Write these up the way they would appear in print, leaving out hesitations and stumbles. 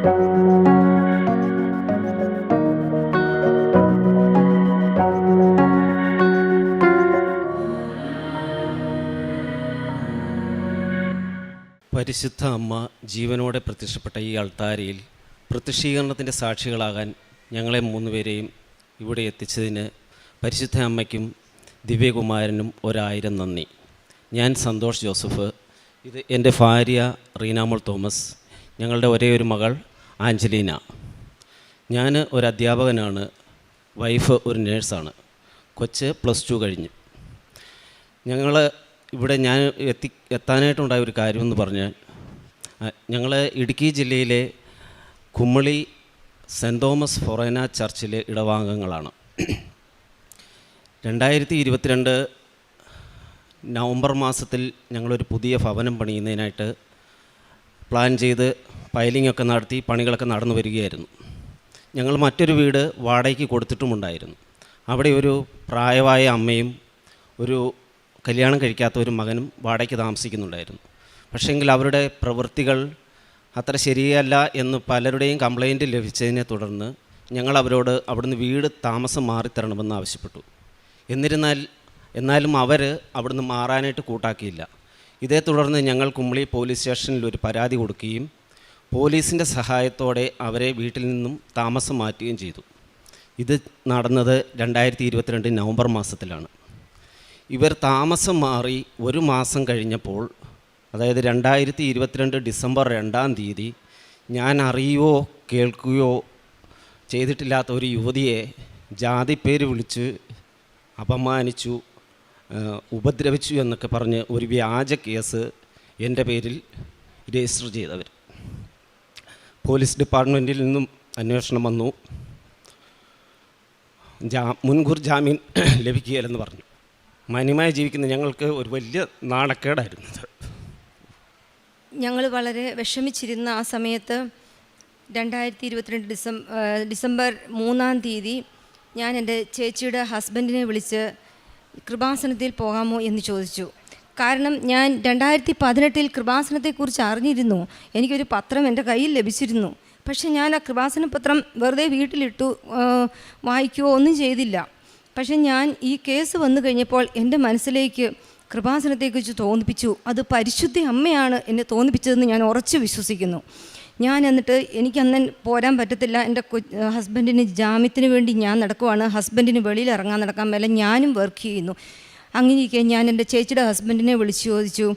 പരിശുദ്ധ അമ്മ ജീവനോടെ പ്രത്യക്ഷപ്പെട്ട ഈ അൾത്താരയിൽ പ്രത്യക്ഷീകരണത്തിൻ്റെ സാക്ഷികളാകാൻ ഞങ്ങളെ 3 പേരെയും ഇവിടെ എത്തിച്ചതിന് പരിശുദ്ധ അമ്മയ്ക്കും ദിവ്യകുമാരനും 1000 നന്ദി. ഞാൻ സന്തോഷ് ജോസഫ്. ഇത് എൻ്റെ ഭാര്യ റീനാമോൾ തോമസ്. ഞങ്ങളുടെ ഒരേ ഒരു മകൾ ആഞ്ചലീന. ഞാൻ ഒരു അധ്യാപകനാണ്. വൈഫ് ഒരു നേഴ്സാണ്. കൊച്ച് +2 കഴിഞ്ഞു. ഞങ്ങൾ ഇവിടെ ഞാൻ എത്താനായിട്ടുണ്ടായ ഒരു കാര്യമെന്ന് പറഞ്ഞാൽ, ഞങ്ങൾ ഇടുക്കി ജില്ലയിലെ കുമ്മളി സെൻറ്റ് തോമസ് ഫൊറേന ചർച്ചിലെ ഇടവാംഗങ്ങളാണ്. 2022 നവംബർ മാസത്തിൽ ഞങ്ങളൊരു പുതിയ ഭവനം പണിയുന്നതിനായിട്ട് പ്ലാൻ ചെയ്ത് പൈലിങ്ങൊക്കെ നടത്തി പണികളൊക്കെ നടന്നു വരികയായിരുന്നു. ഞങ്ങൾ മറ്റൊരു വീട് വാടകയ്ക്ക് കൊടുത്തിട്ടുമുണ്ടായിരുന്നു. അവിടെ ഒരു പ്രായമായ അമ്മയും ഒരു കല്യാണം കഴിക്കാത്ത ഒരു മകനും വാടകയ്ക്ക് താമസിക്കുന്നുണ്ടായിരുന്നു. പക്ഷേങ്കിൽ അവരുടെ പ്രവൃത്തികൾ അത്ര ശരിയല്ല എന്ന് പലരുടെയും കംപ്ലൈൻറ്റ് ലഭിച്ചതിനെ തുടർന്ന് ഞങ്ങൾ അവരോട് അവിടുന്ന് വീട് താമസം മാറിത്തരണമെന്ന് ആവശ്യപ്പെട്ടു. എന്നാലും അവർ അവിടുന്ന് മാറാനായിട്ട് കൂട്ടാക്കിയില്ല. ഇതേ തുടർന്ന് ഞങ്ങൾ കുമ്മളി പോലീസ് സ്റ്റേഷനിൽ ഒരു പരാതി കൊടുക്കുകയും പോലീസിൻ്റെ സഹായത്തോടെ അവരെ വീട്ടിൽ നിന്നും താമസം മാറ്റുകയും ചെയ്തു. ഇത് നടന്നത് 2022 നവംബർ മാസത്തിലാണ്. ഇവർ താമസം മാറി 1 മാസം കഴിഞ്ഞപ്പോൾ, അതായത് 2022 ഡിസംബർ 2-ാം തീയതി, ഞാൻ അറിയുകയോ കേൾക്കുകയോ ചെയ്തിട്ടില്ലാത്ത ഒരു യുവതിയെ ജാതിപ്പേര് വിളിച്ച് അപമാനിച്ചു, ഉപദ്രവിച്ചു എന്നൊക്കെ പറഞ്ഞ് ഒരു വ്യാജ കേസ് എൻ്റെ പേരിൽ രജിസ്റ്റർ ചെയ്തവർ. പോലീസ് ഡിപ്പാർട്ട്മെൻറ്റിൽ നിന്നും അന്വേഷണം വന്നു. മുൻകൂർ ജാമ്യം ലഭിക്കുകയില്ലെന്ന് പറഞ്ഞു. മാന്യമായി ജീവിക്കുന്ന ഞങ്ങൾക്ക് ഒരു വലിയ നാണക്കേടായിരുന്നത്. ഞങ്ങൾ വളരെ വിഷമിച്ചിരുന്ന ആ സമയത്ത് 2022 ഡിസംബർ 3-ാം തീയതി ഞാൻ എൻ്റെ ചേച്ചിയുടെ ഹസ്ബൻഡിനെ വിളിച്ച് കൃപാസനത്തിൽ പോകാമോ എന്ന് ചോദിച്ചു. കാരണം ഞാൻ 2018 കൃപാസനത്തെക്കുറിച്ച് അറിഞ്ഞിരുന്നു. എനിക്കൊരു പത്രം എൻ്റെ കയ്യിൽ ലഭിച്ചിരുന്നു. പക്ഷേ ഞാൻ ആ കൃപാസന പത്രം വെറുതെ വീട്ടിലിട്ടു, വായിക്കുകയോ ഒന്നും ചെയ്തില്ല. പക്ഷേ ഞാൻ ഈ കേസ് വന്നു കഴിഞ്ഞപ്പോൾ എൻ്റെ മനസ്സിലേക്ക് കൃപാസനത്തെക്കുറിച്ച് തോന്നിപ്പിച്ചു. അത് പരിശുദ്ധ അമ്മയാണ് എന്നെ തോന്നിപ്പിച്ചതെന്ന് ഞാൻ ഉറച്ചു വിശ്വസിക്കുന്നു. ഞാൻ എന്നിട്ട് എനിക്കന്ന് പോരാൻ പറ്റത്തില്ല. എൻ്റെ ഹസ്ബൻഡിന് ജാമ്യത്തിന് വേണ്ടി ഞാൻ നടക്കുവാണ്. ഹസ്ബൻഡിന് വെളിയിൽ നടക്കാൻ മേലെ ഞാനും വർക്ക് ചെയ്യുന്നു. അങ്ങനെയൊക്കെ ഞാൻ എൻ്റെ ചേച്ചിയുടെ ഹസ്ബൻഡിനെ വിളിച്ചു ചോദിച്ചു,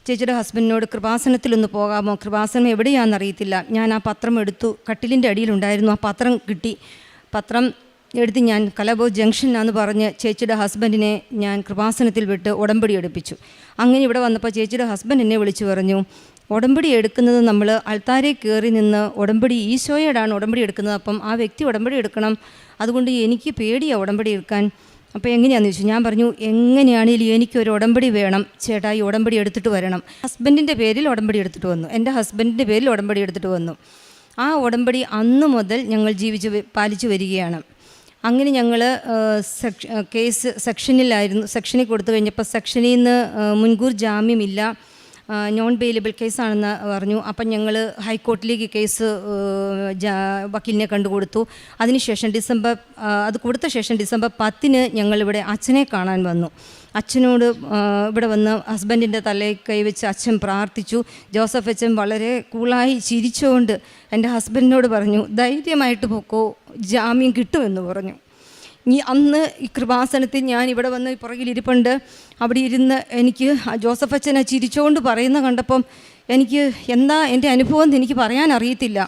ചേച്ചിയുടെ ഹസ്ബൻഡിനോട് കൃപാസനത്തിലൊന്ന് പോകാമോ? കൃപാസനം എവിടെയാണെന്നറിയത്തില്ല. ഞാൻ ആ പത്രം എടുത്തു. കട്ടിലിൻ്റെ അടിയിലുണ്ടായിരുന്നു. ആ പത്രം കിട്ടി. പത്രം എടുത്ത് ഞാൻ കലബോ ജംഗ്ഷനിലാന്ന് പറഞ്ഞ് ചേച്ചിയുടെ ഹസ്ബൻഡിനെ ഞാൻ കൃപാസനത്തിൽ വിട്ട് ഉടമ്പടി എടുപ്പിച്ചു. അങ്ങനെ ഇവിടെ വന്നപ്പോൾ ചേച്ചിയുടെ ഹസ്ബൻഡ് എന്നെ വിളിച്ചു പറഞ്ഞു, ഉടമ്പടി എടുക്കുന്നത് നമ്മൾ അൾത്താരെ കയറി നിന്ന് ഉടമ്പടി ഈശോയോടാണ് ഉടമ്പടി എടുക്കുന്നത്. അപ്പം ആ വ്യക്തി ഉടമ്പടി എടുക്കണം. അതുകൊണ്ട് എനിക്ക് പേടിയാണ് ഉടമ്പടി എടുക്കാൻ. അപ്പോൾ എങ്ങനെയാണെന്ന് ചോദിച്ചു. ഞാൻ പറഞ്ഞു, എങ്ങനെയാണെങ്കിലും എനിക്കൊരു ഉടമ്പടി വേണം ചേട്ടാ, ഈ ഉടമ്പടി എടുത്തിട്ട് വരണം. ഹസ്ബൻഡിൻ്റെ പേരിൽ ഉടമ്പടി എടുത്തിട്ട് വന്നു. എൻ്റെ ഹസ്ബൻഡിൻ്റെ പേരിൽ ഉടമ്പടി എടുത്തിട്ട് വന്നു. ആ ഉടമ്പടി അന്ന് മുതൽ ഞങ്ങൾ പാലിച്ചു വരികയാണ്. അങ്ങനെ ഞങ്ങൾ കേസ് സെക്ഷനിൽ കൊടുത്തു കഴിഞ്ഞപ്പോൾ സെക്ഷനിൽ നിന്ന് മുൻകൂർ ജാമ്യമില്ല, നോൺ ബെയിലബിൾ കേസാണെന്ന് പറഞ്ഞു. അപ്പം ഞങ്ങൾ ഹൈക്കോർട്ടിലേക്ക് കേസ് വക്കീലിനെ കണ്ടുകൊടുത്തു. അതിനുശേഷം അത് കൊടുത്ത ശേഷം ഡിസംബർ 10-ന് ഞങ്ങളിവിടെ അച്ഛനെ കാണാൻ വന്നു. അച്ഛനോട് ഇവിടെ വന്ന് ഹസ്ബൻഡിൻ്റെ തലയിൽ കൈവച്ച് അച്ഛൻ പ്രാർത്ഥിച്ചു. ജോസഫ് അച്ഛൻ വളരെ കൂളായി ചിരിച്ചുകൊണ്ട് എൻ്റെ ഹസ്ബൻഡിനോട് പറഞ്ഞു, ധൈര്യമായിട്ട് പോക്കോ, ജാമ്യം കിട്ടുമെന്ന് പറഞ്ഞു. അന്ന് ഈ കൃപാസനത്തിൽ ഞാൻ ഇവിടെ വന്ന് പുറകിലിരിപ്പുണ്ട്. അവിടെ ഇരുന്ന് എനിക്ക് ജോസഫ് അച്ഛനെ ചിരിച്ചുകൊണ്ട് പറയുന്ന കണ്ടപ്പം എനിക്ക് എന്താ എൻ്റെ അനുഭവം എന്ന് എനിക്ക് പറയാൻ അറിയത്തില്ല.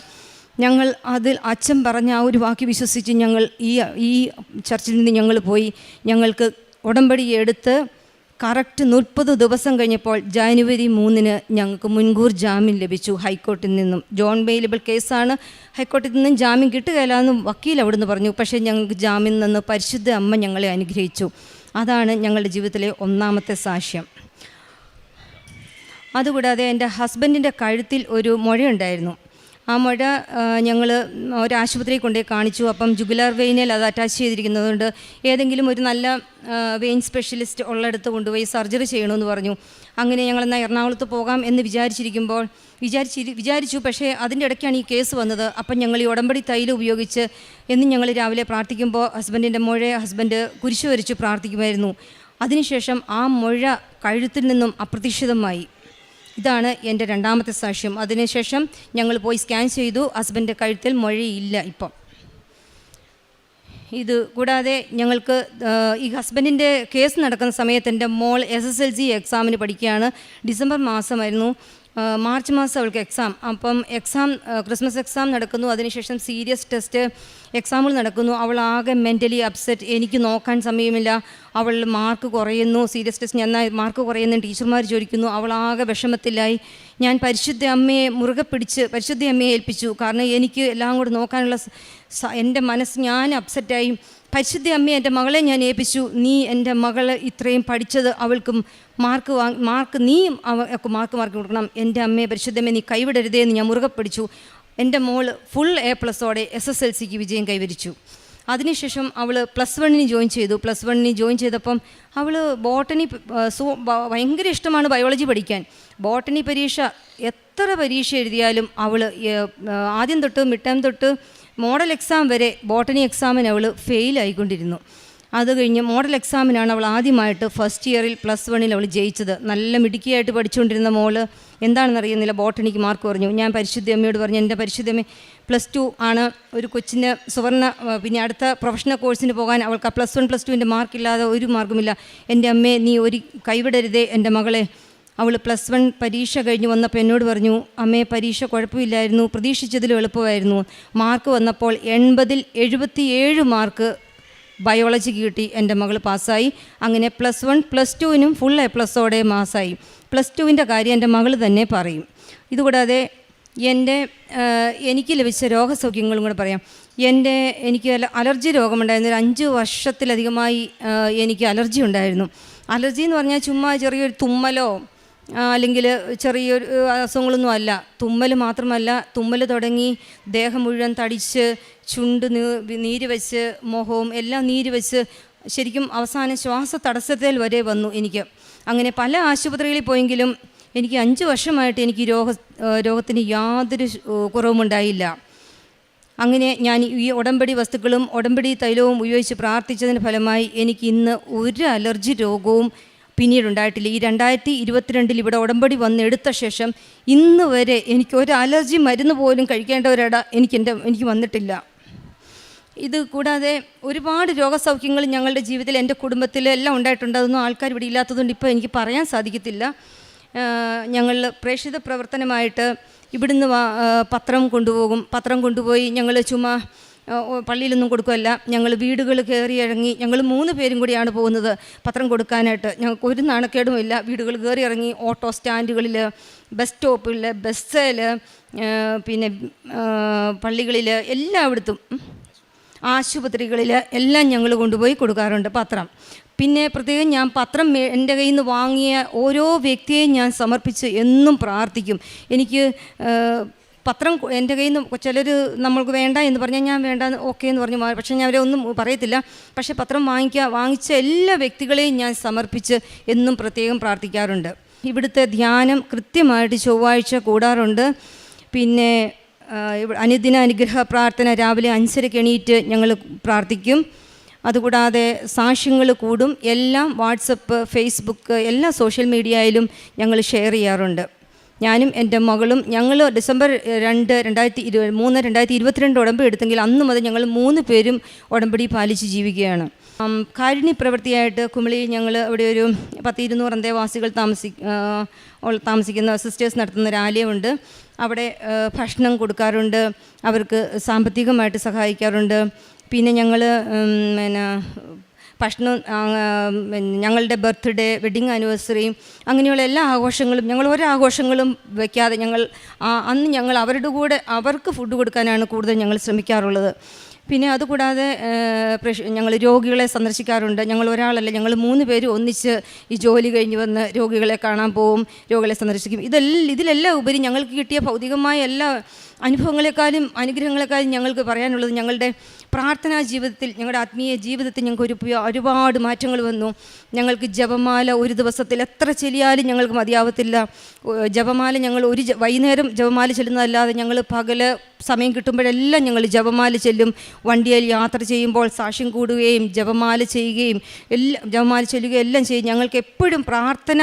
ഞങ്ങൾ അതിൽ അച്ഛൻ പറഞ്ഞ ആ ഒരു വാക്ക് വിശ്വസിച്ച് ഞങ്ങൾ ഈ ചർച്ചിൽ നിന്ന് ഞങ്ങൾ പോയി. ഞങ്ങൾക്ക് ഉടമ്പടി എടുത്ത് കറക്റ്റ് 30 ദിവസം കഴിഞ്ഞപ്പോൾ ജനുവരി 3-ന് ഞങ്ങൾക്ക് മുൻകൂർ ജാമ്യം ലഭിച്ചു ഹൈക്കോർട്ടിൽ നിന്നും. ജോൺ ബെയിലബിൾ കേസാണ്. ഹൈക്കോർട്ടിൽ നിന്നും ജാമ്യം കിട്ടുകയില്ലെന്ന് വക്കീൽ അവിടുന്ന് പറഞ്ഞു. പക്ഷേ ഞങ്ങൾക്ക് ജാമ്യം നിന്ന് പരിശുദ്ധ അമ്മ ഞങ്ങളെ അനുഗ്രഹിച്ചു. അതാണ് ഞങ്ങളുടെ ജീവിതത്തിലെ 1-ാമത്തെ സാക്ഷ്യം. അതുകൂടാതെ എൻ്റെ ഹസ്ബൻഡിൻ്റെ കഴുത്തിൽ ഒരു മുഴയുണ്ടായിരുന്നു. ആ മുഴ ഞങ്ങൾ ഒരാശുപത്രിയിൽ കൊണ്ടുപോയി കാണിച്ചു. അപ്പം ജുഗുലാർ വെയിനിൽ അത് അറ്റാച്ച് ചെയ്തിരിക്കുന്നതുകൊണ്ട് ഏതെങ്കിലും ഒരു നല്ല വെയിൻ സ്പെഷ്യലിസ്റ്റ് ഉള്ളിടത്ത് കൊണ്ടുപോയി സർജറി ചെയ്യണമെന്ന് പറഞ്ഞു. അങ്ങനെ ഞങ്ങളെന്നാൽ എറണാകുളത്ത് പോകാം എന്ന് വിചാരിച്ചു. പക്ഷേ അതിൻ്റെ ഇടയ്ക്കാണ് ഈ കേസ് വന്നത്. അപ്പം ഞങ്ങൾ ഈ ഉടമ്പടി തൈലം ഉപയോഗിച്ച് എന്നും ഞങ്ങൾ രാവിലെ പ്രാർത്ഥിക്കുമ്പോൾ ഹസ്ബൻഡ് കുരിശ് വരച്ച് പ്രാർത്ഥിക്കുമായിരുന്നു. അതിനുശേഷം ആ മുഴ കഴുത്തിൽ നിന്നും അപ്രതീക്ഷിതമായി. ഇതാണ് എൻ്റെ രണ്ടാമത്തെ സാക്ഷ്യം. അതിനുശേഷം ഞങ്ങൾ പോയി സ്കാൻ ചെയ്തു. ഹസ്ബൻഡിൻ്റെ കഴുത്തിൽ മുഴയില്ല ഇപ്പം. ഇത് കൂടാതെ ഞങ്ങൾക്ക് ഈ ഹസ്ബൻഡിൻ്റെ കേസ് നടക്കുന്ന സമയത്ത് എൻ്റെ മോൾ SSLC എക്സാമിന് പഠിക്കുകയാണ്. ഡിസംബർ മാസമായിരുന്നു. മാർച്ച് മാസം അവൾക്ക് എക്സാം. അപ്പം ക്രിസ്മസ് എക്സാം നടക്കുന്നു. അതിനുശേഷം സീരിയസ് ടെസ്റ്റ് എക്സാമുകൾ നടക്കുന്നു. അവൾ ആകെ മെൻ്റലി അപ്സെറ്റ്. എനിക്ക് നോക്കാൻ സമയമില്ല. അവൾ മാർക്ക് കുറയുന്നു. സീരിയസ് ടെസ്റ്റ് നന്നായി മാർക്ക് കുറയുന്നു. ടീച്ചർമാർ ചോദിക്കുന്നു. അവൾ ആകെ വിഷമത്തിലായി. ഞാൻ പരിശുദ്ധ അമ്മയെ മുറുകെ പിടിച്ച് പരിശുദ്ധ അമ്മയെ ഏൽപ്പിച്ചു. കാരണം എനിക്ക് എല്ലാം കൂടെ നോക്കാനുള്ള എൻ്റെ മനസ്സ്, ഞാൻ അപ്സെറ്റായി. പരിശുദ്ധ അമ്മയെ എൻ്റെ മകളെ ഞാൻ ഏൽപ്പിച്ചു. നീ എൻ്റെ മകൾ ഇത്രയും പഠിച്ചത് അവൾക്ക് നീ അവൾക്ക് മാർക്ക് കൊടുക്കണം. എൻ്റെ അമ്മയെ പരിശുദ്ധമ്മയെ നീ കൈവിടരുതേ എന്ന് ഞാൻ മുറുകെ പിടിച്ചു. എൻ്റെ മോൾ ഫുൾ A+ഓടെ SSLCക്ക് വിജയം കൈവരിച്ചു. അതിനുശേഷം അവൾ +1 ജോയിൻ ചെയ്തപ്പം അവൾ ബോട്ടണി ഭയങ്കര ഇഷ്ടമാണ് ബയോളജി പഠിക്കാൻ. ബോട്ടണി പരീക്ഷ എത്ര പരീക്ഷ എഴുതിയാലും അവൾ ആദ്യം തൊട്ട് മിഡ് ടേം തൊട്ട് മോഡൽ എക്സാം വരെ ബോട്ടണി എക്സാമിന് അവൾ ഫെയിലായിക്കൊണ്ടിരുന്നു. അത് കഴിഞ്ഞ് മോഡൽ എക്സാമിനാണ് അവൾ ആദ്യമായിട്ട് ഫസ്റ്റ് ഇയറിൽ +1 അവൾ ജയിച്ചത്. നല്ല മിടുക്കിയായിട്ട് പഠിച്ചുകൊണ്ടിരുന്ന മോള് എന്താണെന്നറിയുന്നില്ല, ബോട്ടണിക്ക് മാർക്ക് കുറഞ്ഞു. ഞാൻ പരിശുദ്ധ അമ്മയോട് പറഞ്ഞു, എൻ്റെ പരിശുദ്ധ അമ്മ +2 ആണ് ഒരു കൊച്ചിന് പിന്നെ അടുത്ത പ്രൊഫഷണൽ കോഴ്സിന് പോകാൻ അവൾക്ക് +1 +2 മാർക്കില്ലാതെ ഒരു മാർക്കുമില്ല. എൻ്റെ അമ്മയെ നീ ഒരു കൈവിടരുതേ എൻ്റെ മകളെ. അവൾ +1 പരീക്ഷ കഴിഞ്ഞ് വന്നപ്പോൾ എന്നോട് പറഞ്ഞു, അമ്മേ പരീക്ഷ കുഴപ്പമില്ലായിരുന്നു, പ്രതീക്ഷിച്ചതിലും എളുപ്പമായിരുന്നു. മാർക്ക് വന്നപ്പോൾ 80-ൽ 77 മാർക്ക് ബയോളജിക്ക് കിട്ടി. എൻ്റെ മകൾ പാസ്സായി. അങ്ങനെ +1 +2നും ഫുൾ A+ഓടെ പാസ്സായി. +2ൻ്റെ കാര്യം എൻ്റെ മകൾ തന്നെ പറയും. ഇതുകൂടാതെ എനിക്ക് ലഭിച്ച രോഗസൗഖ്യങ്ങളും കൂടെ പറയാം. എനിക്ക് അലർജി രോഗമുണ്ടായിരുന്നു. ഒരു 5 വർഷത്തിലധികമായി എനിക്ക് അലർജി ഉണ്ടായിരുന്നു. അലർജി എന്ന് പറഞ്ഞാൽ ചുമ്മാ ചെറിയൊരു തുമ്മലോ അല്ലെങ്കിൽ ചെറിയൊരു അസുഖങ്ങളൊന്നും അല്ല. തുമ്മൽ മാത്രമല്ല, തുമ്മൽ തുടങ്ങി ദേഹം മുഴുവൻ തടിച്ച്, ചുണ്ട് നീര് വെച്ച്, മുഖവും എല്ലാം നീര് വെച്ച്, ശരിക്കും അവസാനം ശ്വാസ തടസ്സത്തിൽ വരെ വന്നു എനിക്ക്. അങ്ങനെ പല ആശുപത്രികളിൽ പോയെങ്കിലും എനിക്ക് 5 വർഷമായിട്ട് എനിക്ക് രോഗത്തിന് യാതൊരു കുറവുമുണ്ടായില്ല. അങ്ങനെ ഞാൻ ഈ ഉടമ്പടി വസ്തുക്കളും ഉടമ്പടി തൈലവും ഉപയോഗിച്ച് പ്രാർത്ഥിച്ചതിന് ഫലമായി എനിക്ക് ഇന്ന് ഒരു അലർജി രോഗവും പിന്നീടുണ്ടായിട്ടില്ല. ഈ 2022 ഇവിടെ ഉടമ്പടി വന്നെടുത്ത ശേഷം ഇന്ന് വരെ എനിക്ക് ഒരു അലർജി മരുന്ന് പോലും കഴിക്കേണ്ട എനിക്ക് വന്നിട്ടില്ല. ഇത് കൂടാതെ ഒരുപാട് രോഗസൗഖ്യങ്ങൾ ഞങ്ങളുടെ ജീവിതത്തിൽ, എൻ്റെ കുടുംബത്തിൽ എല്ലാം ഉണ്ടായിട്ടുണ്ട്. അതൊന്നും ആൾക്കാർ ഇവിടെ ഇല്ലാത്തതുകൊണ്ട് ഇപ്പോൾ എനിക്ക് പറയാൻ സാധിക്കത്തില്ല. ഞങ്ങൾ പ്രേക്ഷിത പ്രവർത്തനമായിട്ട് ഇവിടുന്ന് പത്രം കൊണ്ടുപോയി ഞങ്ങൾ ചുമ്മാ പള്ളിയിലൊന്നും കൊടുക്കുകയല്ല, ഞങ്ങൾ വീടുകൾ കയറി ഇറങ്ങി, ഞങ്ങൾ 3 പേരും കൂടിയാണ് പോകുന്നത് പത്രം കൊടുക്കാനായിട്ട്. ഞങ്ങൾക്ക് ഒരു നാണക്കേടുമില്ല. വീടുകൾ കയറി ഇറങ്ങി ഓട്ടോ സ്റ്റാൻഡുകളിൽ, ബസ് സ്റ്റോപ്പിൽ, ബസ്സിൽ, പിന്നെ പള്ളികളിൽ, എല്ലായിടത്തും ആശുപത്രികളിൽ എല്ലാം ഞങ്ങൾ കൊണ്ടുപോയി കൊടുക്കാറുണ്ട് പത്രം. പിന്നെ പ്രത്യേകം ഞാൻ പത്രം എൻ്റെ കയ്യിൽ നിന്ന് വാങ്ങിയ ഓരോ വ്യക്തിയെയും ഞാൻ സമർപ്പിച്ച് എന്നും പ്രാർത്ഥിക്കും. എനിക്ക് പത്രം എൻ്റെ കയ്യിൽ നിന്ന് ചിലർ നമ്മൾക്ക് വേണ്ട എന്ന് പറഞ്ഞാൽ ഞാൻ വേണ്ട ഓക്കെ എന്ന് പറഞ്ഞു, പക്ഷേ ഞാൻ അവരെ ഒന്നും പറയത്തില്ല. പക്ഷേ പത്രം വാങ്ങിച്ച എല്ലാ വ്യക്തികളെയും ഞാൻ സമർപ്പിച്ച് എന്നും പ്രത്യേകം പ്രാർത്ഥിക്കാറുണ്ട്. ഇവിടുത്തെ ധ്യാനം കൃത്യമായിട്ട് ചൊവ്വാഴ്ച കൂടാറുണ്ട്. പിന്നെ അനുദിന അനുഗ്രഹ പ്രാർത്ഥന രാവിലെ 5:30 എണീറ്റ് ഞങ്ങൾ പ്രാർത്ഥിക്കും. അതുകൂടാതെ സാക്ഷ്യങ്ങൾ കൂടും. എല്ലാം വാട്സപ്പ്, ഫേസ്ബുക്ക്, എല്ലാ സോഷ്യൽ മീഡിയയിലും ഞങ്ങൾ ഷെയർ ചെയ്യാറുണ്ട്. ഞാനും എൻ്റെ മകളും ഞങ്ങൾ ഡിസംബർ 2, 2022 ഉടമ്പടി എടുത്തെങ്കിൽ അന്ന് മുതൽ ഞങ്ങൾ 3 പേരും ഉടമ്പടി പാലിച്ച് ജീവിക്കുകയാണ്. കാരുണ്യ പ്രവൃത്തിയായിട്ട് കുമളിയിൽ ഞങ്ങൾ അവിടെ ഒരു 10-200 അന്തേവാസികൾ താമസിക്കുന്ന സിസ്റ്റേഴ്സ് നടത്തുന്ന ഒരു ആലയമുണ്ട്. അവിടെ ഭക്ഷണം കൊടുക്കാറുണ്ട്, അവർക്ക് സാമ്പത്തികമായിട്ട് സഹായിക്കാറുണ്ട്. പിന്നെ ഞങ്ങൾ ഭക്ഷണം, ഞങ്ങളുടെ ബർത്ത്ഡേ, വെഡ്ഡിങ് ആനിവേഴ്സറിയും അങ്ങനെയുള്ള എല്ലാ ആഘോഷങ്ങളും ഞങ്ങൾ ഒരാഘോഷങ്ങളും വയ്ക്കാതെ അന്ന് ഞങ്ങൾ അവരുടെ കൂടെ അവർക്ക് ഫുഡ് കൊടുക്കാനാണ് കൂടുതൽ ഞങ്ങൾ ശ്രമിക്കാറുള്ളത്. പിന്നെ അതുകൂടാതെ ഞങ്ങൾ രോഗികളെ സന്ദർശിക്കാറുണ്ട്. ഞങ്ങൾ ഒരാളല്ല, ഞങ്ങൾ 3 പേര് ഒന്നിച്ച് ഈ ജോലി കഴിഞ്ഞ് വന്ന് രോഗികളെ കാണാൻ പോവും, രോഗികളെ സന്ദർശിക്കും. ഇതിലെല്ലാം ഉപരി ഞങ്ങൾക്ക് കിട്ടിയ ഭൗതികമായ എല്ലാ അനുഭവങ്ങളെക്കാളും അനുഗ്രഹങ്ങളെക്കാളും ഞങ്ങൾക്ക് പറയാനുള്ളത് ഞങ്ങളുടെ പ്രാർത്ഥനാ ജീവിതത്തിൽ, ഞങ്ങളുടെ ആത്മീയ ജീവിതത്തിൽ ഞങ്ങൾക്ക് ഒരുപാട് മാറ്റങ്ങൾ വന്നു. ഞങ്ങൾക്ക് ജപമാല ഒരു ദിവസത്തിൽ എത്ര ചെല്ലിയാലും ഞങ്ങൾക്ക് മതിയാവത്തില്ല. ജപമാല ഞങ്ങൾ വൈകുന്നേരം ജപമാല ചെല്ലുന്നതല്ലാതെ ഞങ്ങൾ പകല് സമയം കിട്ടുമ്പോഴെല്ലാം ഞങ്ങൾ ജപമാല ചെല്ലും. വണ്ടിയിൽ യാത്ര ചെയ്യുമ്പോൾ സാക്ഷ്യം കൂടുകയും ജപമാല ചെയ്യുകയും ജപമാല ചെല്ലുകയും എല്ലാം ചെയ്യും. ഞങ്ങൾക്ക് എപ്പോഴും പ്രാർത്ഥന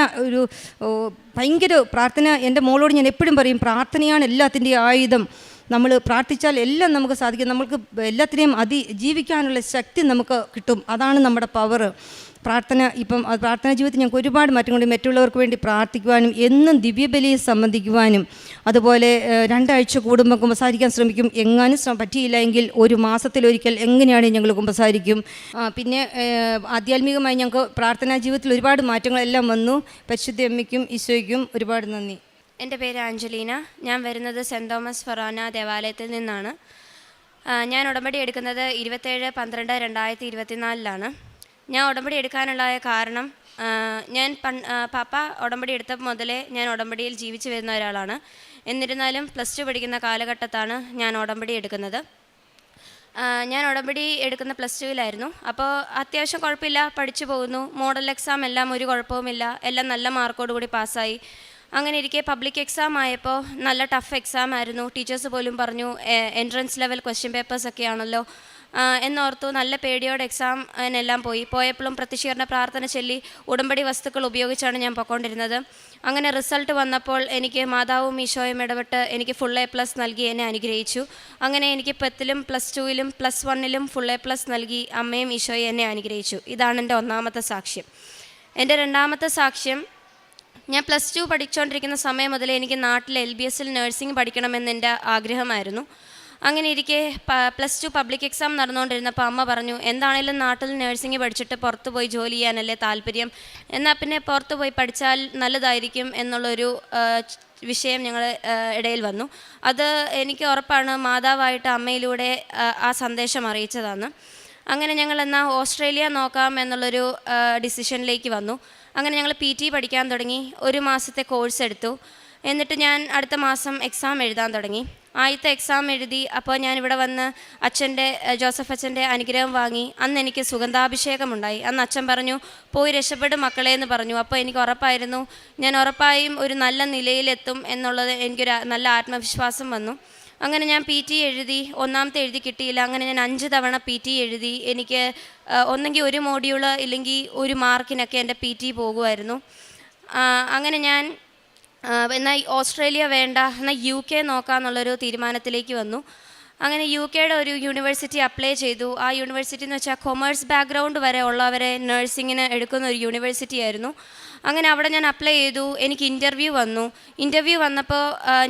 ഭയങ്കര പ്രാർത്ഥന. എൻ്റെ മോളോട് ഞാൻ എപ്പോഴും പറയും, പ്രാർത്ഥനയാണ് എല്ലാത്തിൻ്റെയും ആയുധം. നമ്മൾ പ്രാർത്ഥിച്ചാൽ എല്ലാം നമുക്ക് സാധിക്കും. നമുക്ക് എല്ലാത്തിനെയും അതിജീവിക്കാനുള്ള ശക്തി നമുക്ക് കിട്ടും. അതാണ് നമ്മുടെ പവർ. പ്രാർത്ഥനാ ജീവിതത്തിൽ ഞങ്ങൾക്ക് ഒരുപാട് മാറ്റം കൊണ്ട് മറ്റുള്ളവർക്ക് വേണ്ടി പ്രാർത്ഥിക്കുവാനും എന്നും ദിവ്യബലിയെ സംബന്ധിക്കുവാനും, അതുപോലെ 2 ആഴ്ച കൂടുമ്പോൾ കുമ്പസാരിക്കാൻ ശ്രമിക്കും. എങ്ങാനും പറ്റിയില്ല എങ്കിൽ 1 മാസത്തിലൊരിക്കൽ എങ്ങനെയാണ് ഞങ്ങൾ കുമ്പസാരിക്കും. പിന്നെ ആധ്യാത്മികമായി ഞങ്ങൾക്ക് പ്രാർത്ഥനാ ജീവിതത്തിൽ ഒരുപാട് മാറ്റങ്ങളെല്ലാം വന്നു. പരിശുദ്ധ അമ്മയ്ക്കും ഈശോയ്ക്കും ഒരുപാട് നന്ദി. എൻ്റെ പേര് ആഞ്ചലീന. ഞാൻ വരുന്നത് സെൻറ് തോമസ് ഫൊറാന ദേവാലയത്തിൽ നിന്നാണ്. ഞാൻ ഉടമ്പടി എടുക്കുന്നത് 27/12/2024 ഞാൻ ഉടമ്പടി എടുക്കാനുള്ള കാരണം, പാപ്പ ഉടമ്പടി എടുത്തപ്പോൾ മുതലേ ഞാൻ ഉടമ്പടിയിൽ ജീവിച്ചു വരുന്ന ഒരാളാണ്. എന്നിരുന്നാലും +2 പഠിക്കുന്ന കാലഘട്ടത്താണ് ഞാൻ ഉടമ്പടി എടുക്കുന്നത്. ഞാൻ ഉടമ്പടി എടുക്കുന്ന +2-ലായിരുന്നു. അപ്പോൾ അത്യാവശ്യം കുഴപ്പമില്ല, പഠിച്ചു പോകുന്നു. മോഡൽ എക്സാം എല്ലാം ഒരു കുഴപ്പവുമില്ല, എല്ലാം നല്ല മാർക്കോടുകൂടി പാസ്സായി. അങ്ങനെ ഇരിക്കെ പബ്ലിക് എക്സാം ആയപ്പോൾ നല്ല ടഫ് എക്സാം ആയിരുന്നു. ടീച്ചേഴ്സ് പോലും പറഞ്ഞു എൻട്രൻസ് ലെവൽ ക്വസ്റ്റ്യൻ പേപ്പേഴ്സൊക്കെ ആണല്ലോ എന്നോർത്തു. നല്ല പേടിയോടെ എക്സാമിനെല്ലാം പോയപ്പോഴും പ്രതിഷീകരണ പ്രാർത്ഥന ചൊല്ലി ഉടമ്പടി വസ്തുക്കൾ ഉപയോഗിച്ചാണ് ഞാൻ പൊയ്ക്കൊണ്ടിരുന്നത്. അങ്ങനെ റിസൾട്ട് വന്നപ്പോൾ എനിക്ക് മാതാവും ഈശോയും ഇടപെട്ട് എനിക്ക് ഫുൾ A+ നൽകി എന്നെ അനുഗ്രഹിച്ചു. അങ്ങനെ എനിക്ക് 10ലും +2-ലും +1-ലും ഫുൾ A+ നൽകി അമ്മയും ഈശോയും എന്നെ അനുഗ്രഹിച്ചു. ഇതാണ് എൻ്റെ ഒന്നാമത്തെ സാക്ഷ്യം. എൻ്റെ രണ്ടാമത്തെ സാക്ഷ്യം, ഞാൻ +2 പഠിച്ചുകൊണ്ടിരിക്കുന്ന സമയം മുതൽ എനിക്ക് നാട്ടിൽ LBSൽ നഴ്സിംഗ് പഠിക്കണമെന്ന് എൻ്റെ ആഗ്രഹമായിരുന്നു. അങ്ങനെ ഇരിക്കെ +2 പബ്ലിക് എക്സാം നടന്നുകൊണ്ടിരുന്നപ്പോൾ അമ്മ പറഞ്ഞു, എന്താണേലും നാട്ടിൽ നഴ്സിംഗ് പഠിച്ചിട്ട് പുറത്ത് പോയി ജോലി ചെയ്യാനല്ലേ താല്പര്യം, എന്നാൽ പിന്നെ പുറത്ത് പോയി പഠിച്ചാൽ നല്ലതായിരിക്കും എന്നുള്ളൊരു വിഷയം ഞങ്ങളുടെ ഇടയിൽ വന്നു. അത് എനിക്ക് ഉറപ്പാണ് മാതാവായിട്ട് അമ്മയിലൂടെ ആ സന്ദേശം അറിയിച്ചതാണ്. അങ്ങനെ ഞങ്ങൾ എന്നാൽ ഓസ്ട്രേലിയ നോക്കാം എന്നുള്ളൊരു ഡിസിഷനിലേക്ക് വന്നു. അങ്ങനെ ഞങ്ങൾ PT പഠിക്കാൻ തുടങ്ങി. 1 മാസത്തെ കോഴ്സ് എടുത്തു. എന്നിട്ട് ഞാൻ അടുത്ത മാസം എക്സാം എഴുതാൻ തുടങ്ങി. ആദ്യത്തെ എക്സാം എഴുതി. അപ്പോൾ ഞാനിവിടെ വന്ന് ജോസഫ് അച്ഛൻ്റെ അനുഗ്രഹം വാങ്ങി. അന്ന് എനിക്ക് സുഗന്ധാഭിഷേകമുണ്ടായി. അന്ന് അച്ഛൻ പറഞ്ഞു, പോയി രക്ഷപ്പെടും മക്കളെ എന്ന് പറഞ്ഞു. അപ്പോൾ എനിക്ക് ഉറപ്പായിരുന്നു ഞാൻ ഉറപ്പായും ഒരു നല്ല നിലയിലെത്തും എന്നുള്ളത് എനിക്കൊരു നല്ല ആത്മവിശ്വാസം വന്നു. അങ്ങനെ ഞാൻ PT എഴുതി. ഒന്നാമത്തെ എഴുതി കിട്ടിയില്ല. അങ്ങനെ ഞാൻ 5 തവണ PT എഴുതി. എനിക്ക് ഒന്നെങ്കിൽ 1 മോഡ്യൂള് ഇല്ലെങ്കിൽ 1 മാർക്കിനൊക്കെ എൻ്റെ PT പോകുമായിരുന്നു. അങ്ങനെ ഞാൻ എന്നാൽ ഓസ്ട്രേലിയ വേണ്ട, എന്നാൽ UK നോക്കാമെന്നുള്ളൊരു തീരുമാനത്തിലേക്ക് വന്നു. അങ്ങനെ UKയുടെ ഒരു യൂണിവേഴ്സിറ്റി അപ്ലൈ ചെയ്തു. ആ യൂണിവേഴ്സിറ്റി എന്ന് വെച്ചാൽ കൊമേഴ്സ് ബാക്ക്ഗ്രൗണ്ട് വരെ ഉള്ളവരെ നഴ്സിങ്ങിന് എടുക്കുന്ന ഒരു യൂണിവേഴ്സിറ്റി ആയിരുന്നു. അങ്ങനെ അവിടെ ഞാൻ അപ്ലൈ ചെയ്തു. എനിക്ക് ഇൻ്റർവ്യൂ വന്നപ്പോൾ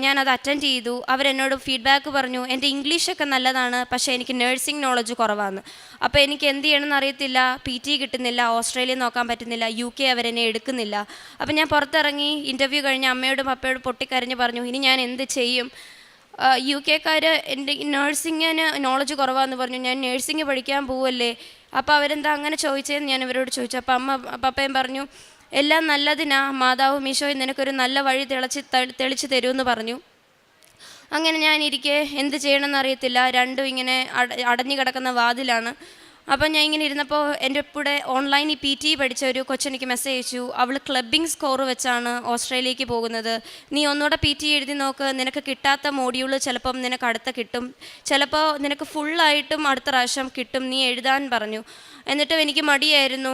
ഞാനത് അറ്റൻഡ് ചെയ്തു. അവരെന്നോട് ഫീഡ്ബാക്ക് പറഞ്ഞു, എൻ്റെ ഇംഗ്ലീഷൊക്കെ നല്ലതാണ്, പക്ഷേ എനിക്ക് നഴ്സിംഗ് നോളജ് കുറവാണ്. അപ്പോൾ എനിക്ക് എന്ത് ചെയ്യണമെന്ന് അറിയത്തില്ല. PT കിട്ടുന്നില്ല, ഓസ്ട്രേലിയ നോക്കാൻ പറ്റുന്നില്ല, UK അവരെന്നെ എടുക്കുന്നില്ല. അപ്പോൾ ഞാൻ പുറത്തിറങ്ങി. ഇൻ്റർവ്യൂ കഴിഞ്ഞ് അമ്മയോടും പപ്പയോടും പൊട്ടിക്കരഞ്ഞ് പറഞ്ഞു, ഇനി ഞാൻ എന്ത് ചെയ്യും? UK-കാർ എൻ്റെ നഴ്സിങ്ങിന് നോളജ് കുറവാന്ന് പറഞ്ഞു. ഞാൻ നഴ്സിംഗ് പഠിക്കാൻ പോവല്ലേ, അപ്പോൾ അവരെന്താ അങ്ങനെ ചോദിച്ചതെന്ന് ഞാൻ ഇവരോട് ചോദിച്ചു. അപ്പോൾ പപ്പയും പറഞ്ഞു, എല്ലാം നല്ലതിനാ, മാതാവും ഈശോയും നിനക്കൊരു നല്ല വഴി തെളിച്ച് തരുമെന്ന് പറഞ്ഞു. അങ്ങനെ ഞാനിരിക്കെ എന്ത് ചെയ്യണമെന്ന് അറിയത്തില്ല. രണ്ടും ഇങ്ങനെ അടഞ്ഞു കിടക്കുന്ന വാതിലാണ്. അപ്പം ഞാൻ ഇങ്ങനെ ഇരുന്നപ്പോൾ എൻ്റെ കൂടെ ഓൺലൈനിൽ PT പഠിച്ച ഒരു കൊച്ചെനിക്ക് മെസ്സേജ് അയച്ചു. അവൾ ക്ലബിംഗ് സ്കോർ വെച്ചാണ് ഓസ്ട്രേലിയക്ക് പോകുന്നത്. നീ ഒന്നുകൂടെ PT എഴുതി നോക്ക്, നിനക്ക് കിട്ടാത്ത മോഡ്യൂൾ ചിലപ്പം നിനക്ക് അടുത്ത കിട്ടും, ചിലപ്പോൾ നിനക്ക് ഫുള്ളായിട്ടും അടുത്ത പ്രാവശ്യം കിട്ടും, നീ എഴുതാൻ പറഞ്ഞു. എന്നിട്ടും എനിക്ക് മടിയായിരുന്നു.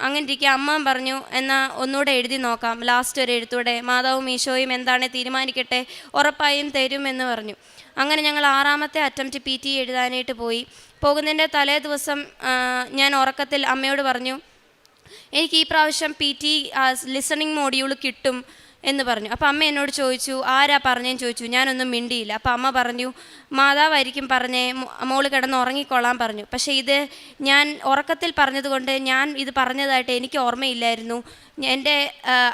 അങ്ങനെ ഇരിക്കുക അമ്മ പറഞ്ഞു, എന്നാൽ ഒന്നുകൂടെ എഴുതി നോക്കാം, ലാസ്റ്റ് ഒരു എഴുത്തൂടെ, മാതാവും ഈശോയും എന്താണ് തീരുമാനിക്കട്ടെ, ഉറപ്പായും തരുമെന്ന് പറഞ്ഞു. അങ്ങനെ ഞങ്ങൾ 6ാമത്തെ അറ്റംപ്റ്റ് PT എഴുതാനായിട്ട് പോകുന്നതിൻ്റെ തലേ ദിവസം ഞാൻ ഉറക്കത്തിൽ അമ്മയോട് പറഞ്ഞു, എനിക്ക് ഈ പ്രാവശ്യം PT ലിസണിങ് മോഡ്യൂൾ കിട്ടും എന്ന് പറഞ്ഞു. അപ്പോൾ അമ്മ എന്നോട് ചോദിച്ചു, ആരാ പറഞ്ഞതെന്ന് ചോദിച്ചു. ഞാനൊന്നും മിണ്ടിയില്ല. അപ്പോൾ അമ്മ പറഞ്ഞു, മാതാവായിരിക്കും പറഞ്ഞേ, മോള് കിടന്ന് ഉറങ്ങിക്കൊള്ളാൻ പറഞ്ഞു. പക്ഷേ ഇത് ഞാൻ ഉറക്കത്തിൽ പറഞ്ഞതുകൊണ്ട് ഞാൻ ഇത് പറഞ്ഞതായിട്ട് എനിക്ക് ഓർമ്മയില്ലായിരുന്നു.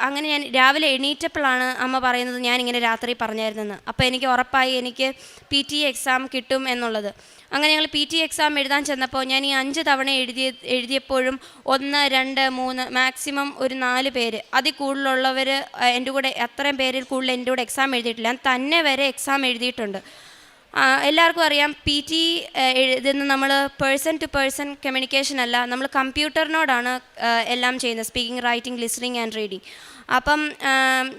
അങ്ങനെ ഞാൻ രാവിലെ എണീറ്റപ്പോഴാണ് അമ്മ പറയുന്നത് ഞാനിങ്ങനെ രാത്രി പറഞ്ഞായിരുന്നെന്ന്. അപ്പോൾ എനിക്ക് ഉറപ്പായി എനിക്ക് PT എക്സാം കിട്ടും എന്നുള്ളത്. അങ്ങനെ ഞങ്ങൾ PT എക്സാം എഴുതാൻ ചെന്നപ്പോൾ ഞാൻ ഈ 5 തവണ എഴുതിയപ്പോഴും 1, 2, 3 മാക്സിമം ഒരു 4 പേര്, അതിൽ കൂടുതലുള്ളവർ എൻ്റെ കൂടെ അത്രയും പേരിൽ കൂടുതൽ എൻ്റെ കൂടെ എക്സാം എഴുതിയിട്ടില്ല. ഞാൻ തന്നെ വരെ എക്സാം എഴുതിയിട്ടുണ്ട്. എല്ലാവർക്കും അറിയാം PT ഇതെന്ന് നമ്മൾ പേഴ്സൺ ടു പേഴ്സൺ കമ്മ്യൂണിക്കേഷൻ അല്ല, നമ്മൾ കമ്പ്യൂട്ടറിനോടാണ് എല്ലാം ചെയ്യുന്നത്, speaking, writing, listening and reading. അപ്പം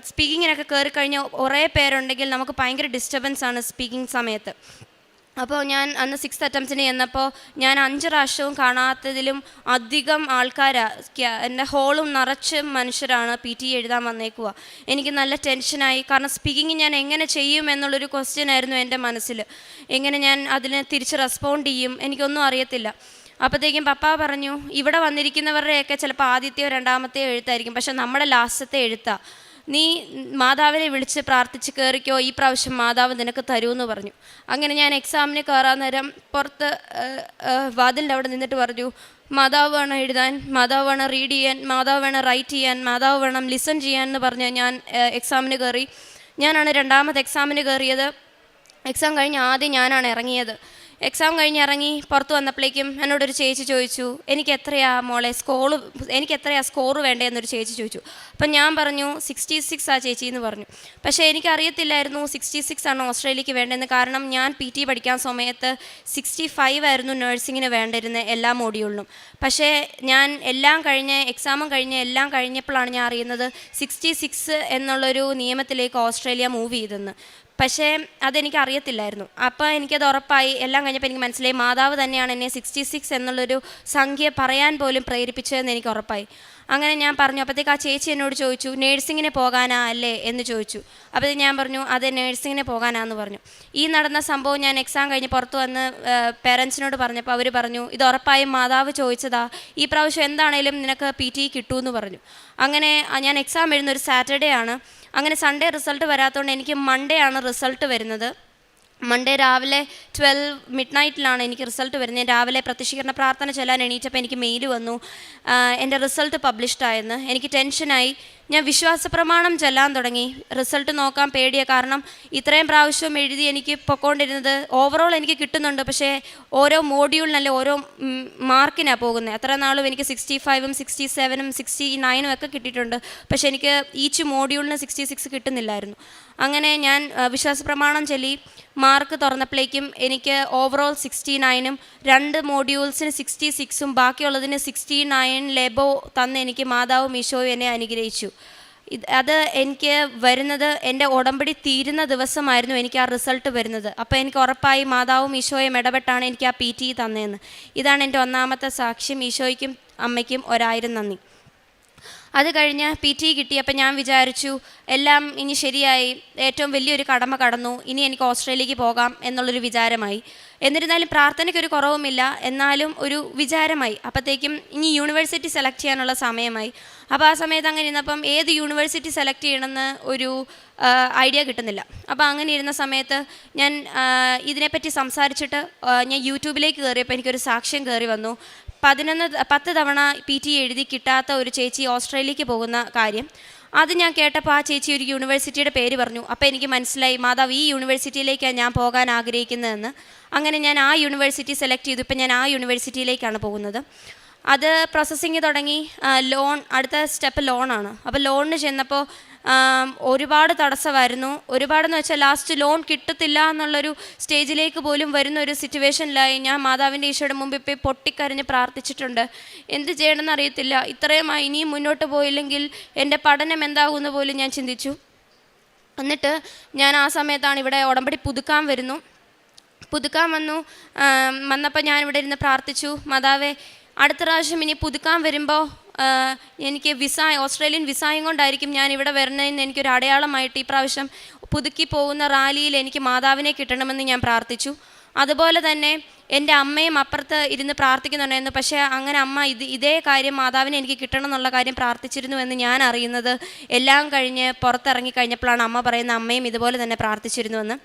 സ്പീക്കിങ്ങിനൊക്കെ കയറി കഴിഞ്ഞാൽ കുറേ പേരുണ്ടെങ്കിൽ നമുക്ക് ഭയങ്കര ഡിസ്റ്റർബൻസ് ആണ് സ്പീക്കിംഗ് സമയത്ത്. അപ്പോൾ ഞാൻ അന്ന് 6th അറ്റംപ്റ്റിന് ചെന്നപ്പോൾ ഞാൻ 5 പ്രാവശ്യവും കാണാത്തതിലും അധികം ആൾക്കാരാണ്, എൻ്റെ ഹോളും നിറച്ച് മനുഷ്യരാണ് PT എഴുതാൻ വന്നേക്കുക. എനിക്ക് നല്ല ടെൻഷനായി, കാരണം സ്പീക്കിംഗ് ഞാൻ എങ്ങനെ ചെയ്യും എന്നുള്ളൊരു ക്വസ്റ്റ്യൻ ആയിരുന്നു എൻ്റെ മനസ്സിൽ. എങ്ങനെ ഞാൻ അതിന് തിരിച്ച് റെസ്പോണ്ട് ചെയ്യും, എനിക്കൊന്നും അറിയത്തില്ല. അപ്പോഴത്തേക്കും പപ്പ പറഞ്ഞു, ഇവിടെ വന്നിരിക്കുന്നവരുടെയൊക്കെ ചിലപ്പോൾ ആദ്യത്തെയോ രണ്ടാമത്തെയോ എഴുത്തായിരിക്കും, പക്ഷെ നമ്മുടെ ലാസ്റ്റത്തെ എഴുത്താണ്. നീ മാതാവിനെ വിളിച്ച് പ്രാർത്ഥിച്ച് കയറിക്കോ, ഈ പ്രാവശ്യം മാതാവ് നിനക്ക് തരുമെന്ന് പറഞ്ഞു. അങ്ങനെ ഞാൻ എക്സാമിന് കയറാൻ നേരം പുറത്ത് വാതിലിൻ്റെ അവിടെ നിന്നിട്ട് പറഞ്ഞു, മാതാവ് വേണം എഴുതാൻ, മാതാവ് വേണം റീഡ് ചെയ്യാൻ, മാതാവ് വേണം റൈറ്റ് ചെയ്യാൻ, മാതാവ് വേണം ലിസൺ ചെയ്യാൻ എന്ന് പറഞ്ഞ് ഞാൻ എക്സാമിന് കയറി. ഞാനാണ് രണ്ടാമത്തെ എക്സാമിന് കയറിയത്. എക്സാം കഴിഞ്ഞ് ആദ്യം ഞാനാണ് ഇറങ്ങിയത്. എക്സാം കഴിഞ്ഞ് ഇറങ്ങി പുറത്ത് വന്നപ്പോഴേക്കും എന്നോടൊരു ചേച്ചി ചോദിച്ചു, എനിക്ക് എത്രയാ സ്കോറ് വേണ്ടതെന്നൊരു ചേച്ചി ചോദിച്ചു. അപ്പം ഞാൻ പറഞ്ഞു 66 ആ ചേച്ചി എന്ന് പറഞ്ഞു. പക്ഷേ എനിക്കറിയത്തില്ലായിരുന്നു 66 ആണ് ഓസ്ട്രേലിയക്ക് വേണ്ടതെന്ന്. കാരണം ഞാൻ PT പഠിക്കാൻ സമയത്ത് 65 ആയിരുന്നു നഴ്സിങ്ങിന് വേണ്ടിയിരുന്നത് എല്ലാ മോഡ്യൂളിനും. പക്ഷേ ഞാൻ എക്സാമും കഴിഞ്ഞ് എല്ലാം കഴിഞ്ഞപ്പോഴാണ് ഞാൻ അറിയുന്നത് 66 എന്നുള്ളൊരു നിയമത്തിലേക്ക് ഓസ്ട്രേലിയ മൂവ് ചെയ്തെന്ന്. പക്ഷേ അതെനിക്ക് അറിയത്തില്ലായിരുന്നു. അപ്പോൾ എനിക്കത് ഉറപ്പായി. എല്ലാം കഴിഞ്ഞപ്പോൾ എനിക്ക് മനസ്സിലായി മാതാവ് തന്നെയാണ് എന്നെ 66 എന്നുള്ളൊരു സംഖ്യ പറയാൻ പോലും പ്രേരിപ്പിച്ചതെന്ന് എനിക്ക് ഉറപ്പായി. അങ്ങനെ ഞാൻ പറഞ്ഞു. അപ്പോഴത്തേക്ക് ആ ചേച്ചി എന്നോട് ചോദിച്ചു, നേഴ്സിങ്ങിന് പോകാനാ അല്ലേ എന്ന് ചോദിച്ചു. അപ്പോഴത്തേക്ക് ഞാൻ പറഞ്ഞു, അതെ നേഴ്സിങ്ങിന് പോകാനാന്ന് പറഞ്ഞു. ഈ നടന്ന സംഭവം ഞാൻ എക്സാം കഴിഞ്ഞ് പുറത്ത് വന്ന് പേരൻസിനോട് പറഞ്ഞപ്പോൾ അവർ പറഞ്ഞു, ഇത് ഉറപ്പായും മാതാവ് ചോദിച്ചതാ, ഈ പ്രാവശ്യം എന്താണേലും നിനക്ക് PT കിട്ടുമെന്ന് പറഞ്ഞു. അങ്ങനെ ഞാൻ എക്സാം എഴുതുന്ന ഒരു സാറ്റർഡേ ആണ്. അങ്ങനെ സൺഡേ റിസൾട്ട് വരാത്തതുകൊണ്ട് എനിക്ക് മൺഡേ ആണ് റിസൾട്ട് വരുന്നത്. മൺഡേ രാവിലെ 12 മിഡ്നൈറ്റിലാണ് എനിക്ക് റിസൾട്ട് വരുന്നത്. ഞാൻ രാവിലെ പ്രത്യക്ഷീകരണ പ്രാർത്ഥന ചൊല്ലാൻ എണീറ്റപ്പോൾ എനിക്ക് മെയിൽ വന്നു, എൻ്റെ റിസൾട്ട് പബ്ലിഷ്ഡ് ആയെന്ന്. എനിക്ക് ടെൻഷനായി. ഞാൻ വിശ്വാസപ്രമാണം ചൊല്ലാൻ തുടങ്ങി. റിസൾട്ട് നോക്കാൻ പേടിയാണ്, കാരണം ഇത്രയും പ്രാവശ്യം എഴുതി എനിക്ക് പൊക്കോണ്ടിരുന്നത് ഓവറോൾ എനിക്ക് കിട്ടുന്നുണ്ട്, പക്ഷേ ഓരോ മോഡ്യൂളിനല്ലേ ഓരോ മാർക്കിനാണ് പോകുന്നത്. എത്ര നാളും എനിക്ക് 65ഉം 67ഉം 69ഉം ഒക്കെ കിട്ടിയിട്ടുണ്ട്, പക്ഷേ എനിക്ക് ഈച്ച് മോഡ്യൂളിന് 66 കിട്ടുന്നില്ലായിരുന്നു. അങ്ങനെ ഞാൻ വിശ്വാസപ്രമാണം ചൊല്ലി മാർക്ക് തുറന്നപ്പോഴേക്കും എനിക്ക് ഓവറോൾ 69ഉം 2 മോഡ്യൂൾസിന് 66ഉം ബാക്കിയുള്ളതിന് 69 ലെബോ തന്ന് എനിക്ക് മാതാവും ഈശോയും എന്നെ അനുഗ്രഹിച്ചു. അത് എനിക്ക് വരുന്നത് എൻ്റെ ഉടമ്പടി തീരുന്ന ദിവസമായിരുന്നു എനിക്ക് ആ റിസൾട്ട് വരുന്നത്. അപ്പോൾ എനിക്ക് ഉറപ്പായി മാതാവും ഈശോയും ഇടപെട്ടാണ് എനിക്ക് ആ PT തന്നതെന്ന്. ഇതാണ് എൻ്റെ ഒന്നാമത്തെ സാക്ഷ്യം. ഈശോയ്ക്കും അമ്മയ്ക്കും 1000 നന്ദി. അത് കഴിഞ്ഞ് PT കിട്ടിയപ്പോൾ ഞാൻ വിചാരിച്ചു എല്ലാം ഇനി ശരിയായി, ഏറ്റവും വലിയൊരു കടമ കടന്നു, ഇനി എനിക്ക് ഓസ്ട്രേലിയക്ക് പോകാം എന്നുള്ളൊരു വിചാരമായി. എന്നിരുന്നാലും പ്രാർത്ഥനയ്ക്കൊരു കുറവുമില്ല, എന്നാലും ഒരു വിചാരമായി. അപ്പോഴത്തേക്കും ഇനി യൂണിവേഴ്സിറ്റി സെലക്ട് ചെയ്യാനുള്ള സമയമായി. അപ്പോൾ ആ സമയത്ത് അങ്ങനെ ഇരുന്നപ്പം ഏത് യൂണിവേഴ്സിറ്റി സെലക്ട് ചെയ്യണമെന്ന് ഒരു ഐഡിയ കിട്ടുന്നില്ല. അപ്പോൾ അങ്ങനെ ഇരുന്ന സമയത്ത് ഞാൻ ഇതിനെപ്പറ്റി സംസാരിച്ചിട്ട് ഞാൻ യൂട്യൂബിലേക്ക് കയറിയപ്പോൾ എനിക്കൊരു സാക്ഷ്യം കയറി വന്നു. 10 തവണ PT എഴുതി കിട്ടാത്ത ഒരു ചേച്ചി ഓസ്ട്രേലിയക്ക് പോകുന്ന കാര്യം. അത് ഞാൻ കേട്ടപ്പോൾ ആ ചേച്ചി ഒരു യൂണിവേഴ്സിറ്റിയുടെ പേര് പറഞ്ഞു. അപ്പോൾ എനിക്ക് മനസ്സിലായി മാതാവ് ഈ യൂണിവേഴ്സിറ്റിയിലേക്കാണ് ഞാൻ പോകാൻ ആഗ്രഹിക്കുന്നതെന്ന്. അങ്ങനെ ഞാൻ ആ യൂണിവേഴ്സിറ്റി സെലക്ട് ചെയ്തു. ഇപ്പം ഞാൻ ആ യൂണിവേഴ്സിറ്റിയിലേക്കാണ് പോകുന്നത്. അത് പ്രോസസ്സിങ് തുടങ്ങി. ലോൺ, അടുത്ത സ്റ്റെപ്പ് ലോണാണ്. അപ്പോൾ ലോണിന് ചെന്നപ്പോൾ ഒരുപാട് തടസ്സമായിരുന്നു. ഒരുപാടെന്ന് വെച്ചാൽ ലാസ്റ്റ് ലോൺ കിട്ടത്തില്ല എന്നുള്ളൊരു സ്റ്റേജിലേക്ക് പോലും വരുന്ന ഒരു സിറ്റുവേഷനിലായി. ഞാൻ മാതാവിൻ്റെ ഈശോയുടെ മുമ്പിൽ പോയി പൊട്ടിക്കരഞ്ഞ് പ്രാർത്ഥിച്ചിട്ടുണ്ട്. എന്ത് ചെയ്യണമെന്ന് അറിയത്തില്ല, ഇത്രയുമായി ഇനിയും മുന്നോട്ട് പോയില്ലെങ്കിൽ എൻ്റെ പഠനം എന്താകുമെന്ന് പോലും ഞാൻ ചിന്തിച്ചു. എന്നിട്ട് ഞാൻ ആ സമയത്താണ് ഇവിടെ ഉടമ്പടി പുതുക്കാൻ വന്നപ്പോൾ ഞാൻ ഇവിടെ ഇരുന്ന് പ്രാർത്ഥിച്ചു, മാതാവേ അടുത്ത പ്രാവശ്യം ഇനി പുതുക്കാൻ വരുമ്പോൾ എനിക്ക് ഓസ്ട്രേലിയൻ വിസായും കൊണ്ടായിരിക്കും ഞാൻ ഇവിടെ വരുന്നതെന്ന് എനിക്കൊരു അടയാളമായിട്ട് ഈ പ്രാവശ്യം പുതുക്കി പോകുന്ന റാലിയിൽ എനിക്ക് മാതാവിനെ കിട്ടണമെന്ന് ഞാൻ പ്രാർത്ഥിച്ചു. അതുപോലെ തന്നെ എൻ്റെ അമ്മയും അപ്പുറത്ത് ഇരുന്ന് പ്രാർത്ഥിക്കുന്നുണ്ടായിരുന്നു. പക്ഷേ അങ്ങനെ അമ്മ ഇതേ കാര്യം മാതാവിനെ എനിക്ക് കിട്ടണം എന്നുള്ള കാര്യം പ്രാർത്ഥിച്ചിരുന്നുവെന്ന് ഞാൻ അറിയുന്നത് എല്ലാം കഴിഞ്ഞ് പുറത്തിറങ്ങി കഴിഞ്ഞപ്പോഴാണ് അമ്മ പറയുന്ന അമ്മയും ഇതുപോലെ തന്നെ പ്രാർത്ഥിച്ചിരുന്നുവെന്ന്.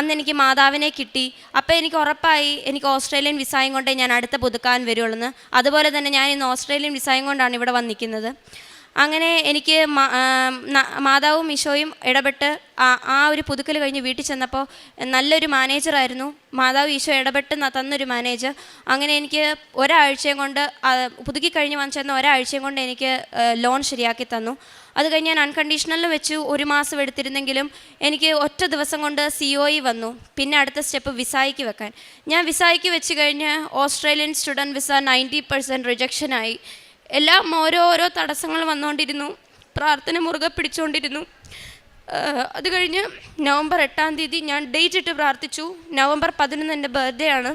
അന്ന് എനിക്ക് മാതാവിനെ കിട്ടി. അപ്പോൾ എനിക്ക് ഉറപ്പായി എനിക്ക് ഓസ്ട്രേലിയൻ വിസായും കൊണ്ടേ ഞാൻ അടുത്ത പുതുക്കാൻ വരുള്ളൂ. അതുപോലെ തന്നെ ഞാൻ ഇന്ന് ഓസ്ട്രേലിയൻ വിസായും കൊണ്ടാണ് ഇവിടെ വന്നിരിക്കുന്നത്. അങ്ങനെ എനിക്ക് മാതാവും ഈശോയും ഇടപെട്ട് ആ ഒരു പുതുക്കൽ കഴിഞ്ഞ് വീട്ടിൽ ചെന്നപ്പോൾ നല്ലൊരു മാനേജറായിരുന്നു. മാതാവ് ഈശോ ഇടപെട്ട് തന്നൊരു മാനേജർ. അങ്ങനെ എനിക്ക് ഒരാഴ്ചയും കൊണ്ട് പുതുക്കി കഴിഞ്ഞ് വന്നു ചെന്ന ഒരാഴ്ചയും കൊണ്ട് എനിക്ക് ലോൺ ശരിയാക്കി തന്നു. അത് കഴിഞ്ഞ് ഞാൻ അൺകണ്ടീഷണലിൽ വെച്ച് 1 മാസം എടുത്തിരുന്നെങ്കിലും എനിക്ക് ഒറ്റ ദിവസം കൊണ്ട് COE വന്നു. പിന്നെ അടുത്ത സ്റ്റെപ്പ് വിസായ്ക്ക് വെക്കാൻ. ഞാൻ വിസായ്ക്ക് വെച്ച് കഴിഞ്ഞ് ഓസ്ട്രേലിയൻ സ്റ്റുഡൻറ്റ് വിസ 90% റിജക്ഷനായി. എല്ലാം ഓരോ തടസ്സങ്ങൾ വന്നുകൊണ്ടിരുന്നു. പ്രാർത്ഥന മുറുകെ പിടിച്ചുകൊണ്ടിരുന്നു. അത് കഴിഞ്ഞ് നവംബർ 8-ാം തീയതി ഞാൻ ഡേറ്റ് ഇട്ട് പ്രാർത്ഥിച്ചു. നവംബർ 11 എൻ്റെ ബർത്ത്ഡേ ആണ്.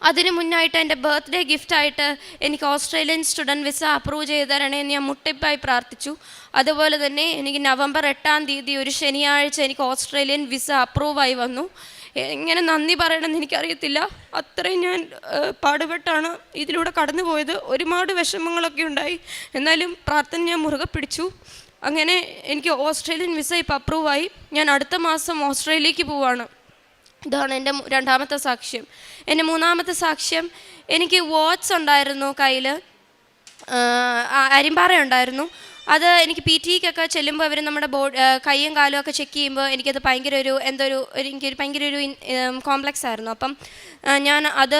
അതിന് മുന്നായിട്ട് എൻ്റെ ബർത്ത്ഡേ ഗിഫ്റ്റായിട്ട് എനിക്ക് ഓസ്ട്രേലിയൻ സ്റ്റുഡൻറ്റ് വിസ അപ്രൂവ് ചെയ്ത് തരണേ എന്ന് ഞാൻ മുട്ടിപ്പായി പ്രാർത്ഥിച്ചു. അതുപോലെ തന്നെ എനിക്ക് നവംബർ 8-ാം തീയതി ഒരു ശനിയാഴ്ച എനിക്ക് ഓസ്ട്രേലിയൻ വിസ അപ്രൂവായി വന്നു. എങ്ങനെ നന്ദി പറയണമെന്ന് എനിക്കറിയത്തില്ല. അത്രയും ഞാൻ പാടുപെട്ടാണ് ഇതിലൂടെ കടന്നു പോയത്. ഒരുപാട് വിഷമങ്ങളൊക്കെ ഉണ്ടായി. എന്നാലും പ്രാർത്ഥന ഞാൻ മുറുകെ പിടിച്ചു. അങ്ങനെ എനിക്ക് ഓസ്ട്രേലിയൻ വിസ ഇപ്പോൾ അപ്രൂവായി. ഞാൻ അടുത്ത മാസം ഓസ്ട്രേലിയക്ക് പോവാണ്. ഇതാണ് എൻ്റെ 2ാമത്തെ സാക്ഷ്യം. എൻ്റെ 3ാമത്തെ സാക്ഷ്യം, എനിക്ക് വാച്ച് ഉണ്ടായിരുന്നു കയ്യിൽ, അരിമ്പാറ ഉണ്ടായിരുന്നു. അത് എനിക്ക് PT-ക്കൊക്കെ ചെല്ലുമ്പോൾ അവർ നമ്മുടെ കൈയും കാലും ഒക്കെ ചെക്ക് ചെയ്യുമ്പോൾ എനിക്കത് ഭയങ്കര എനിക്കൊരു ഭയങ്കര ഒരു കോംപ്ലക്സ് ആയിരുന്നു. അപ്പം ഞാൻ അത്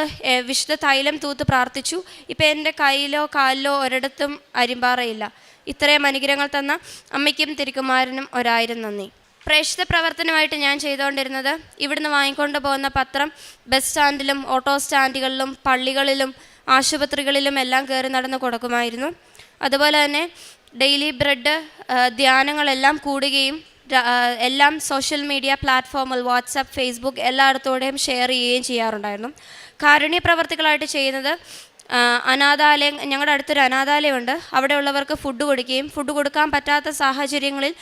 വിശുദ്ധ തൈലം തൂത്ത് പ്രാർത്ഥിച്ചു. ഇപ്പം എൻ്റെ കയ്യിലോ കാലിലോ ഒരിടത്തും അരിമ്പാറയില്ല. ഇത്രയും അനുഗ്രഹങ്ങൾ തന്ന അമ്മയ്ക്കും തിരുക്കുമാരനും 1000 നന്ദി. പ്രേക്ഷിത പ്രവർത്തനമായിട്ട് ഞാൻ ചെയ്തുകൊണ്ടിരുന്നത് ഇവിടുന്ന് വാങ്ങിക്കൊണ്ട് പോകുന്ന പത്രം ബസ് സ്റ്റാൻഡിലും ഓട്ടോ സ്റ്റാൻഡുകളിലും പള്ളികളിലും ആശുപത്രികളിലും എല്ലാം കയറി നടന്ന് കൊടുക്കുമായിരുന്നു. അതുപോലെ തന്നെ ഡെയിലി ബ്രെഡ് ധ്യാനങ്ങളെല്ലാം കൂടുകയും എല്ലാം സോഷ്യൽ മീഡിയ പ്ലാറ്റ്ഫോമിൽ വാട്സപ്പ്, ഫേസ്ബുക്ക് എല്ലായിടത്തോടെയും ഷെയർ ചെയ്യുകയും ചെയ്യാറുണ്ടായിരുന്നു. കാരുണ്യ പ്രവർത്തികളായിട്ട് ചെയ്യുന്നത് അനാഥാലയം, ഞങ്ങളുടെ അടുത്തൊരു അനാഥാലയമുണ്ട്. അവിടെയുള്ളവർക്ക് ഫുഡ് കൊടുക്കാൻ പറ്റാത്ത സാഹചര്യങ്ങളിൽ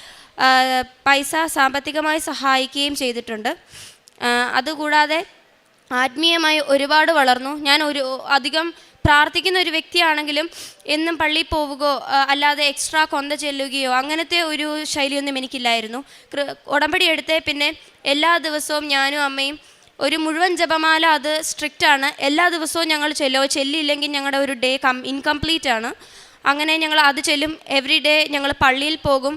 പൈസ സാമ്പത്തികമായി സഹായിക്കുകയും ചെയ്തിട്ടുണ്ട്. അതുകൂടാതെ ആത്മീയമായി ഒരുപാട് വളർന്നു. ഞാൻ അധികം പ്രാർത്ഥിക്കുന്ന ഒരു വ്യക്തിയാണെങ്കിലും എന്നും പള്ളിയിൽ പോവുകയോ അല്ലാതെ എക്സ്ട്രാ കൊന്ത ചെല്ലുകയോ അങ്ങനത്തെ ഒരു ശൈലിയൊന്നും എനിക്കില്ലായിരുന്നു. ഉടമ്പടി എടുത്തേ പിന്നെ എല്ലാ ദിവസവും ഞാനും അമ്മയും ഒരു മുഴുവൻ ജപമാല, അത് സ്ട്രിക്റ്റാണ്. എല്ലാ ദിവസവും ഞങ്ങൾ ചെല്ലിയില്ലെങ്കിൽ ഞങ്ങളുടെ ഒരു ഡേ ഇൻകംപ്ലീറ്റ് ആണ്. അങ്ങനെ ഞങ്ങൾ അത് ചെല്ലും. എവറി ഡേ ഞങ്ങൾ പള്ളിയിൽ പോകും.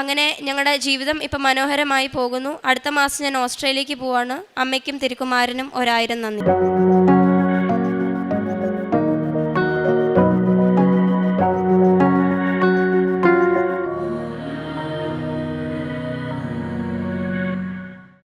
അങ്ങനെ ഞങ്ങളുടെ ജീവിതം ഇപ്പം മനോഹരമായി പോകുന്നു. അടുത്ത മാസം ഞാൻ ഓസ്ട്രേലിയക്ക് പോവാണ്. അമ്മയ്ക്കും തിരുക്കുമാരനും 1000 നന്ദി.